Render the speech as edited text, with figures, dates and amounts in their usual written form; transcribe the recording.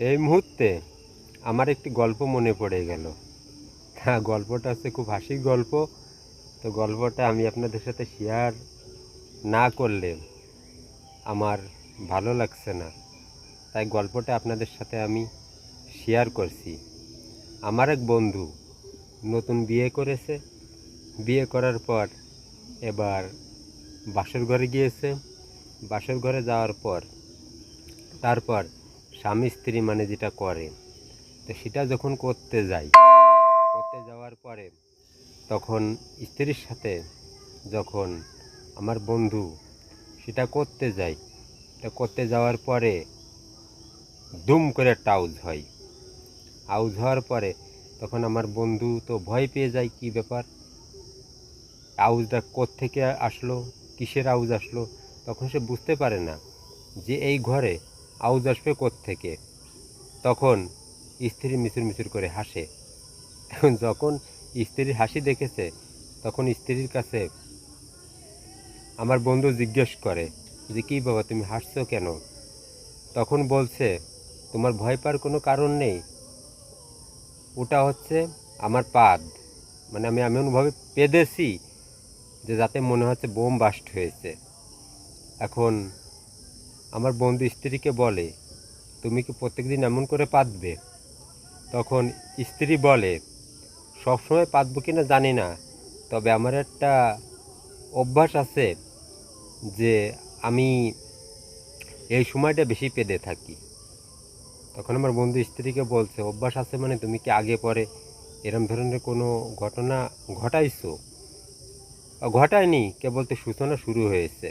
এই মুহূর্তে আমার একটি গল্প মনে পড়ে গেল। হ্যাঁ, গল্পটা হচ্ছে খুব হাসির গল্প। তো গল্পটা আমি আপনাদের সাথে শেয়ার না করলে আমার ভালো লাগছে না, তাই গল্পটা আপনাদের সাথে আমি শেয়ার করছি। আমার এক বন্ধু নতুন বিয়ে করেছে। বিয়ে করার পর এবার বাসর ঘরে গিয়েছে। বাসর ঘরে যাওয়ার পর তারপর স্বামী স্ত্রী মানে যেটা করে, তো সেটা যখন করতে যাওয়ার পরে তখন স্ত্রীর সাথে যখন আমার বন্ধু সেটা করতে যাওয়ার পরে দুম করে একটা আউজ হয়। আউজ হওয়ার পরে তখন আমার বন্ধু তো ভয় পেয়ে যায়, কি ব্যাপার, আউজটা কোত্থেকে আসলো, কিসের আউজ আসলো। তখন সে বুঝতে পারে না যে এই ঘরে আউজ আসবে কোত্থেকে। তখন স্ত্রী মিচুর মিচুর করে হাসে। এখন যখন স্ত্রীর হাসি দেখেছে, তখন স্ত্রীর কাছে আমার বন্ধু জিজ্ঞেস করে যে, কী বাবা, তুমি হাসছো কেন? তখন বলছে, তোমার ভয় পাওয়ার কোনো কারণ নেই, ওটা হচ্ছে আমার পাদ, মানে আমি এমনভাবে পেদেছি যে যাতে মনে হচ্ছে বোম বাস্ট হয়েছে। এখন আমার বন্ধু স্ত্রীকে বলে, তুমি কি প্রত্যেকদিন এমন করে পাদবে? তখন স্ত্রী বলে, সবসময় পাদবো কিনা জানি না, তবে আমার একটা অভ্যাস আছে যে আমি এই সময়টা বেশি পেদে থাকি। তখন আমার বন্ধু স্ত্রীকে বলছে, অভ্যাস আছে মানে তুমি কি আগে পরে এরম ধরনের কোনো ঘটনা ঘটাইছো? ঘটায়নি, কেবল তো সূচনা শুরু হয়েছে।